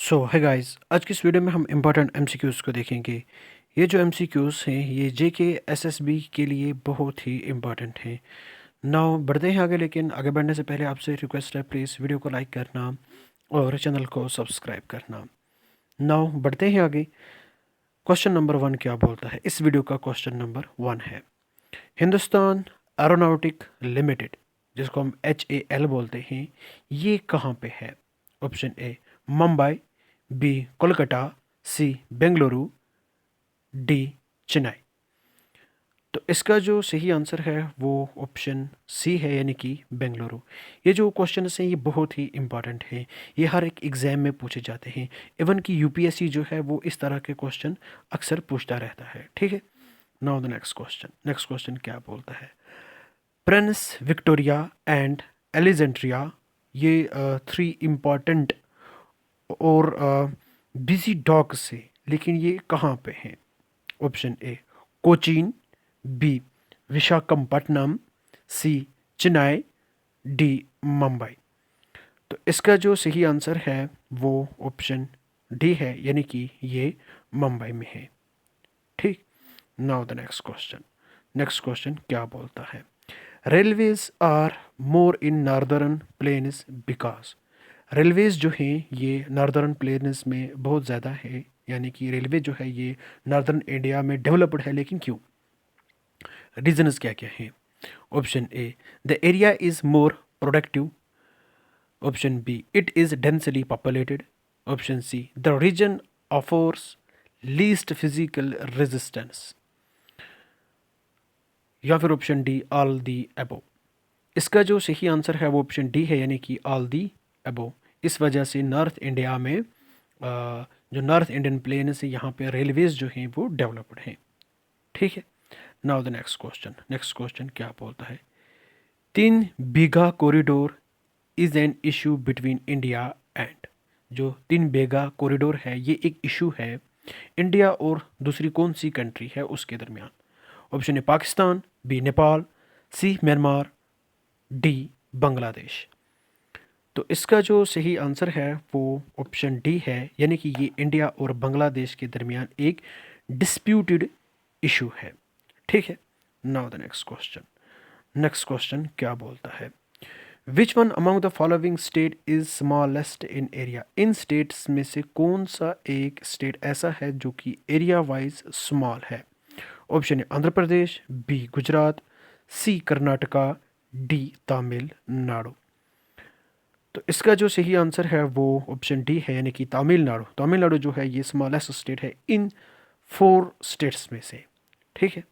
सो है गाइस, आज की इस वीडियो में हम इम्पोर्टेंट एमसीक्यूज़ को देखेंगे। ये जो एमसीक्यूज़ हैं ये जेके एसएसबी के लिए बहुत ही इम्पोर्टेंट हैं। नाउ बढ़ते हैं आगे, लेकिन आगे बढ़ने से पहले आपसे रिक्वेस्ट है, प्लीज़ वीडियो को लाइक करना और चैनल को सब्सक्राइब करना। नाउ बढ़ते हैं आगे। क्वेश्चन नंबर 1 क्या बोलता है? इस वीडियो का क्वेश्चन नंबर 1 है, हिंदुस्तान एरोनॉटिक लिमिटेड, जिसको हम HAL बोलते हैं, ये कहाँ पे है? Option A Mumbai, B Kolkata, C Bengaluru, D Chennai. तो इसका जो सही आंसर है वो ऑप्शन सी है, यानी कि बेंगलुरु। ये जो क्वेश्चन हैं ये बहुत ही इंपॉर्टेंट है, ये हर एक एग्ज़ाम में पूछे जाते हैं। इवन कि यूपीएससी जो है वो इस तरह के क्वेश्चन अक्सर पूछता रहता है। ठीक है, नाउ द नेक्स्ट क्वेश्चन क्या बोलता है? प्रिंस विक्टोरिया एंड एलेजेंड्रिया, ये 3 इम्पॉर्टेंट और बिजी डॉग से, लेकिन ये कहाँ पे हैं? Option A Cochin, B Visakhapatnam, C Chennai, D Mumbai. तो इसका जो सही आंसर है वो ऑप्शन डी है, यानी कि ये मुंबई में है। ठीक, नाउ द नेक्स्ट क्वेश्चन क्या बोलता है? Railways are more in northern plains because, railways जो हैं ये नॉर्दर्न प्लेन्स में बहुत ज़्यादा है, यानी कि रेलवे जो है ये नॉर्दर्न इंडिया में डेवलप्ड है, लेकिन क्यों? रीजन्स क्या क्या हैं? Option A the area is more productive, option B it is densely populated, option C the region offers least physical resistance, या फिर option D all the above. इसका जो सही आंसर है वो ऑप्शन डी है, यानी कि ऑल दी अबो। इस वजह से नॉर्थ इंडिया में जो नॉर्थ इंडियन प्लेन है यहाँ पे रेलवेज जो हैं वो डेवलप्ड हैं। ठीक है, नाउ द नेक्स्ट क्वेश्चन क्या बोलता है? 3 Bigha corridor is an issue between India and, जो 3 बीघा कॉरिडोर है ये एक इशू है इंडिया और दूसरी कौन सी कंट्री है उसके दरमियान? Option A Pakistan, B Nepal, C Myanmar, D Bangladesh. तो इसका जो सही आंसर है वो ऑप्शन डी है, यानी कि ये इंडिया और बांग्लादेश के दरमियान एक डिस्प्यूटेड इशू है। ठीक है, नाउ द नेक्स्ट क्वेश्चन क्या बोलता है? Which one among the following state is smallest in area, in states में से कौन सा एक स्टेट ऐसा है जो कि एरिया वाइज स्मॉल है? Option A Andhra Pradesh, B Gujarat, C Karnataka, D Tamil Nadu. तो इसका जो सही आंसर है वो ऑप्शन डी है, यानी कि तमिलनाडु। तमिलनाडु जो है ये स्मॉलेस्ट स्टेट है इन 4 स्टेट्स में से। ठीक है,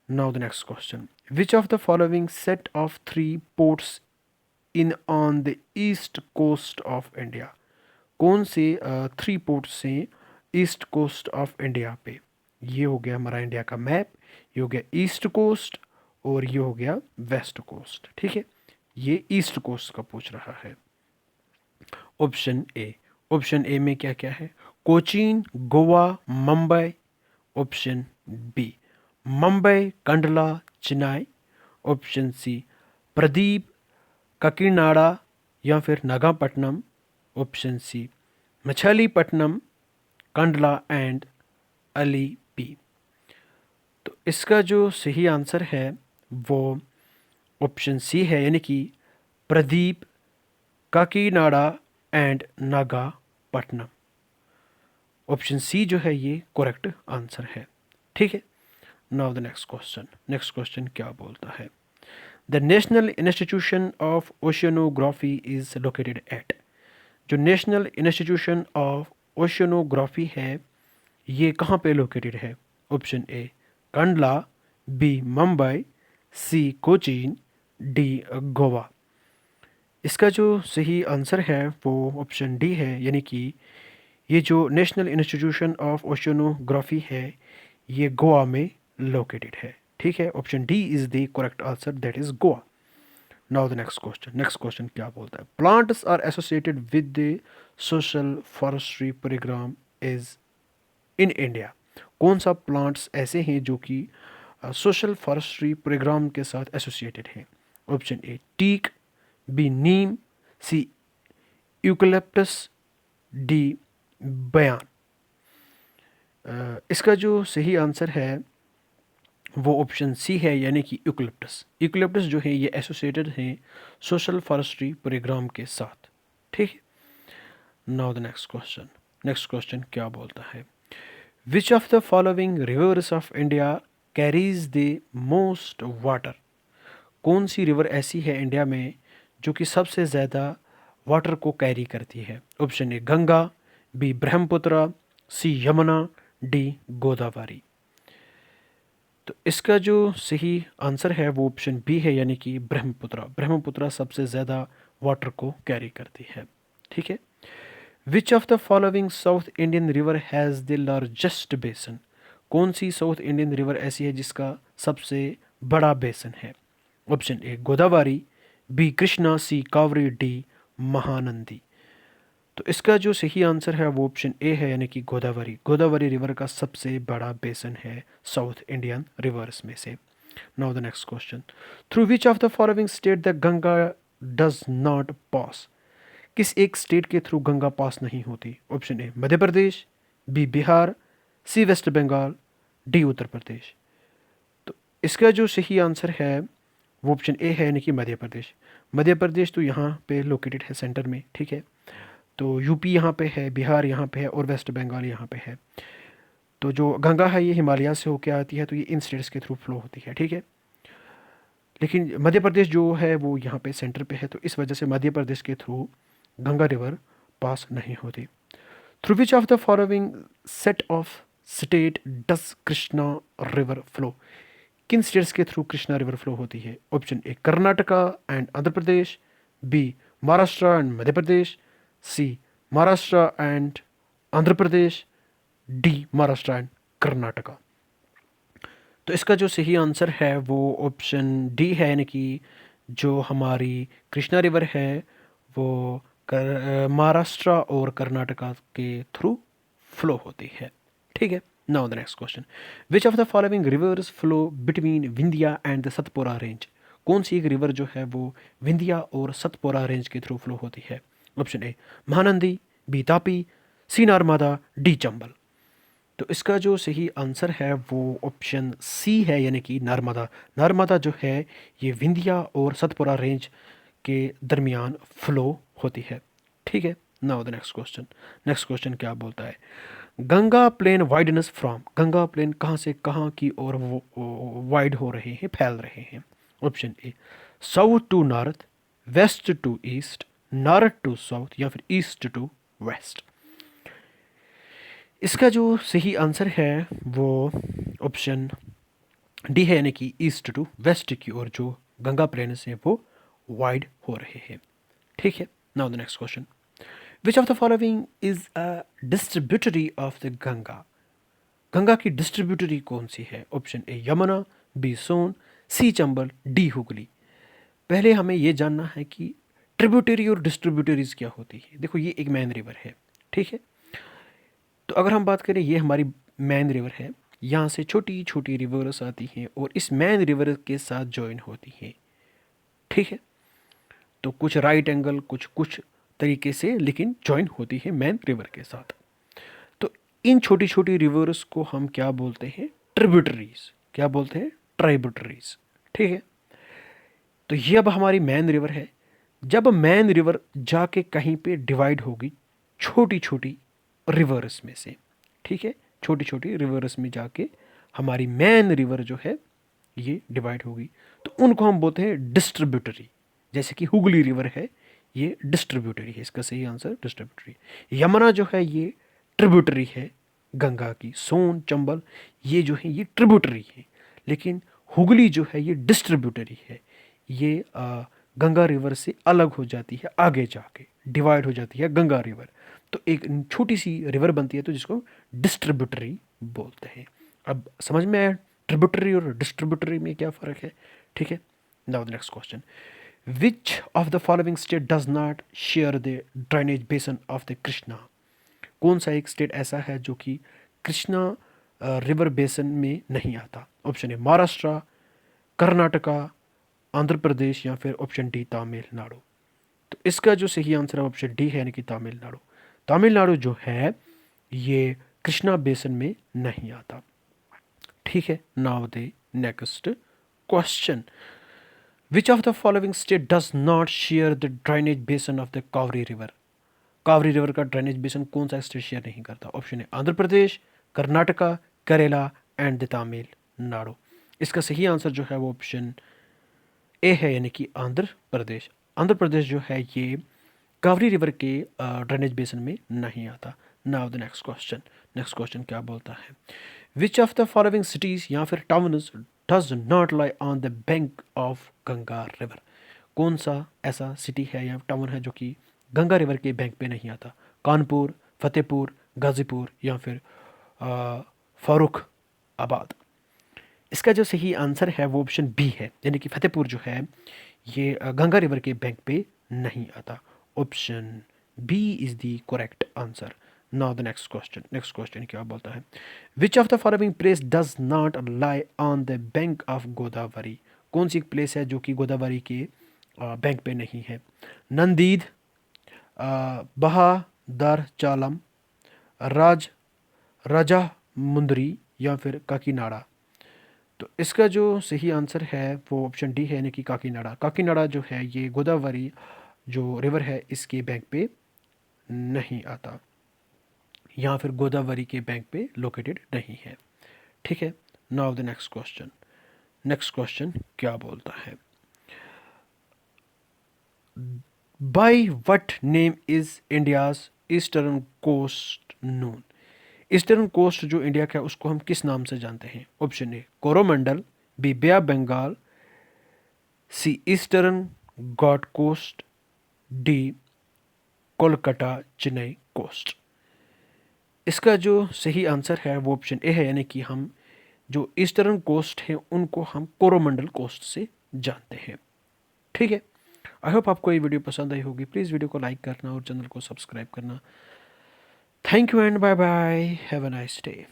now the next question, which of the following set of 3 ports in on the east coast of India, कौन से 3 पोर्ट्स हैं ईस्ट कोस्ट ऑफ इंडिया पे? ये हो गया हमारा इंडिया का मैप, ये हो गया ईस्ट कोस्ट, और ये हो गया वेस्ट कोस्ट। ठीक है, ये ईस्ट कोस्ट का पूछ रहा है। ऑप्शन ए में क्या क्या है? Cochin, Goa, Mumbai, option B Mumbai, Kandla, Chennai, option C Paradip, Kakinada, या फिर Nagapattinam, option C Machilipatnam, Kandla and Alleppey. तो इसका जो सही आंसर है वो ऑप्शन सी है, यानी कि Paradip, Kakinada and Nagapattinam. Option C जो है ये करेक्ट आंसर है। ठीक है, नाउ द नेक्स्ट क्वेश्चन क्या बोलता है? The national institution of oceanography is located at, जो नेशनल इंस्टीट्यूशन ऑफ ओशियनोग्राफी है ये कहाँ पे लोकेटेड है? Option A Kandla, B Mumbai, C Cochin, D Goa. इसका जो सही आंसर है वो ऑप्शन डी है, यानी कि ये जो नेशनल इंस्टीट्यूशन ऑफ ओशियनोग्राफी है ये गोवा में लोकेटेड है। ठीक है, option D is the correct answer, that is Goa. Now the next question क्या बोलता है? Plants are associated with the social forestry program is in India, कौन सा प्लांट्स ऐसे हैं जो कि सोशल फॉरेस्ट्री प्रोग्राम के साथ एसोसिएटेड हैं? Option A teak, B neem, C eucalyptus, D banyan. इसका जो सही आंसर है वो ऑप्शन सी है, यानी कि यूकलिप्टस। यूकलिप्टस जो है ये एसोसिएटेड हैं सोशल फॉरेस्ट्री प्रोग्राम के साथ। ठीक है, नाउ द नेक्स्ट क्वेश्चन क्या बोलता है? Which of the following reverse of India carries the most water? कौन सी रिवर ऐसी है इंडिया में जो कि सबसे ज़्यादा वाटर को कैरी करती है? Option A Ganga, B Brahmaputra, C Yamuna, D Godavari. तो इसका जो सही आंसर है वो ऑप्शन बी है, यानी कि ब्रह्मपुत्र। ब्रह्मपुत्र सबसे ज़्यादा वाटर को कैरी करती है। ठीक है। Which of the following south Indian river has the largest बेसन? कौन सी साउथ इंडियन रिवर ऐसी है जिसका सबसे बड़ा बेसन है? Option A Godavari, B Krishna, C Kaveri, D Mahanadi. तो इसका जो सही आंसर है वो ऑप्शन ए है, यानी कि गोदावरी। गोदावरी रिवर का सबसे बड़ा बेसन है साउथ इंडियन रिवर्स में से। Now the next question, through which of the following state the Ganga does not pass? किस एक स्टेट के थ्रू गंगा पास नहीं होती? Option A Madhya Pradesh, B Bihar, C West Bengal, D Uttar Pradesh. तो इसका जो सही आंसर है वो ऑप्शन ए है, यानी कि मध्य प्रदेश। मध्य प्रदेश तो यहाँ पे लोकेटेड है सेंटर में। ठीक है, तो यूपी यहाँ पे है, बिहार यहाँ पे है और वेस्ट बंगाल यहाँ पे है। तो जो गंगा है ये हिमालय से होके आती है, तो ये इन स्टेट्स के थ्रू फ्लो होती है। ठीक है, लेकिन मध्य प्रदेश जो है वो यहाँ पे सेंटर पे है, तो इस वजह से मध्य प्रदेश के थ्रू गंगा रिवर पास नहीं होती। Through which of the following set of state does Krishna river flow? किन स्टेट्स के थ्रू कृष्णा रिवर फ्लो होती है? Option A Karnataka and Andhra Pradesh, B Maharashtra and Madhya Pradesh, C Maharashtra and Andhra Pradesh, D Maharashtra and Karnataka. तो इसका जो सही आंसर है वो ऑप्शन डी है, यानी कि जो हमारी कृष्णा रिवर है वो महाराष्ट्र और कर्नाटका के थ्रू फ्लो होती है। ठीक है, now the next question, which of the following rivers flow between Vindhya and the Satpura range? कौन सी एक रिवर जो है वो विंध्या और सतपुरा रेंज के थ्रू फ्लो होती है? Option A Mahanadi, B Tapi, C Narmada, D Chambal. तो इसका जो सही आंसर है वो ऑप्शन सी है, यानी कि नर्मदा। नर्मदा जो है ये विंध्या और सतपुरा रेंज के दरमियान फ्लो होती है। ठीक है, नाउ द नेक्स्ट क्वेश्चन क्या बोलता है? Ganga plain wideness from? Ganga plain कहाँ से कहाँ की और वाइड हो रहे हैं, फैल रहे हैं? Option A south to north, west to east, north to south, या फिर ईस्ट टू वेस्ट। इसका जो सही आंसर है वो ऑप्शन डी है, यानी कि ईस्ट टू वेस्ट की ओर जो गंगा प्लेन्स हैं वो वाइड हो रहे हैं। ठीक है, now the next question, which of the following is a distributary of the Ganga? Ganga की डिस्ट्रीब्यूटरी कौन सी है? Option A Yamuna, B Son, C Chambal, D Hooghly. पहले हमें ये जानना है कि ट्रिब्यूटरी और डिस्ट्रीब्यूटरीज क्या होती है। देखो ये एक मेन रिवर है। ठीक है, तो अगर हम बात करें ये हमारी मेन रिवर है, यहाँ से छोटी छोटी रिवर्स आती हैं और इस मेन रिवर के साथ ज्वाइन होती हैं। ठीक है, तो कुछ राइट एंगल कुछ तरीके से लेकिन ज्वाइन होती है मेन रिवर के साथ। तो इन छोटी छोटी रिवर्स को हम क्या बोलते हैं? ट्रिब्यूटरीज। क्या बोलते हैं? ट्राइब्यूटरीज। ठीक है, तो ये अब हमारी मेन रिवर है। जब मेन रिवर जाके कहीं पे डिवाइड होगी छोटी छोटी रिवर्स में से, ठीक है, छोटी छोटी रिवर्स में जाके हमारी मेन रिवर जो है ये डिवाइड होगी, तो उनको हम बोलते हैं डिस्ट्रीब्यूटरी। जैसे कि हुगली रिवर है, ये डिस्ट्रीब्यूटरी है। इसका सही आंसर डिस्ट्रीब्यूटरी। यमुना जो है ये ट्रिब्यूटरी है गंगा की। सोन, चंबल ये जो है ये ट्रिब्यूटरी है, लेकिन हुगली जो है ये डिस्ट्रीब्यूटरी है। ये गंगा रिवर से अलग हो जाती है, आगे जाके डिवाइड हो जाती है गंगा रिवर, तो एक छोटी सी रिवर बनती है, तो जिसको डिस्ट्रीब्यूटरी बोलते हैं। अब समझ में आया ट्रिब्यूटरी और डिस्ट्रीब्यूटरी में क्या फ़र्क है? ठीक है, now the next question, which of the following state does not share the drainage बेसन ऑफ द कृष्णा? कौन सा एक स्टेट ऐसा है जो कि कृष्णा रिवर बेसन में नहीं आता? ऑप्शन ए महाराष्ट्र, कर्नाटका, आंध्र प्रदेश, या फिर ऑप्शन डी तमिलनाडु। तो इसका जो सही आंसर है ऑप्शन डी है, यानी कि तमिलनाडु। तमिलनाडु जो है ये कृष्णा बेसिन में नहीं आता। ठीक है, now the next question, which of the following state does not share the drainage basin of the cowrie river? Cowrie river का ड्रेनेज बेसिन कौन सा स्टेट शेयर नहीं करता? ऑप्शन है आंध्र प्रदेश, कर्नाटका, केरला एंड द तमिलनाडु। इसका सही आंसर जो है वो ऑप्शन ए है, यानी कि आंध्र प्रदेश। आंध्र प्रदेश जो है ये कावरी रिवर के ड्रेनेज बेसिन में नहीं आता। नाउ द नेक्स्ट क्वेश्चन क्या बोलता है, which of the following cities या फिर towns does not lie on the bank of Ganga river? कौन सा ऐसा सिटी है या टाउन है जो कि गंगा रिवर के बैंक पे नहीं आता? कानपुर, फतेहपुर, गाजीपुर या फिर फारूक आबाद। इसका जो सही आंसर है वो ऑप्शन बी है, यानी कि फतेहपुर जो है ये गंगा रिवर के बैंक पे नहीं आता। Option B is the correct answer. Now the next question क्या बोलता है, which of the following place does not lie on the bank of Godavari? कौन सी प्लेस है जो कि गोदावरी के बैंक पे नहीं है? नंदीद, बहादरचालम, राज राजा मुंदरी या फिर काकीनाडा। तो इसका जो सही आंसर है वो ऑप्शन डी है, यानी कि काकीनाडा। काकीनाडा जो है ये गोदावरी जो रिवर है इसके बैंक पे नहीं आता, या फिर गोदावरी के बैंक पे लोकेटेड नहीं है। ठीक है, नाउ द नेक्स्ट क्वेश्चन क्या बोलता है, by what name is India's eastern coast known? Eastern coast जो इंडिया का है उसको हम किस नाम से जानते हैं? Option A Coromandel, B bay of Bengal, C eastern god coast, D Kolkata Chennai coast. इसका जो सही आंसर है वो ऑप्शन ए है, यानी कि हम जो ईस्टर्न कोस्ट है उनको हम कोरोमंडल कोस्ट से जानते हैं। ठीक है, आई होप आपको ये वीडियो पसंद आई होगी। प्लीज़ वीडियो को लाइक करना और चैनल को सब्सक्राइब करना। Thank you and bye bye, have a nice day.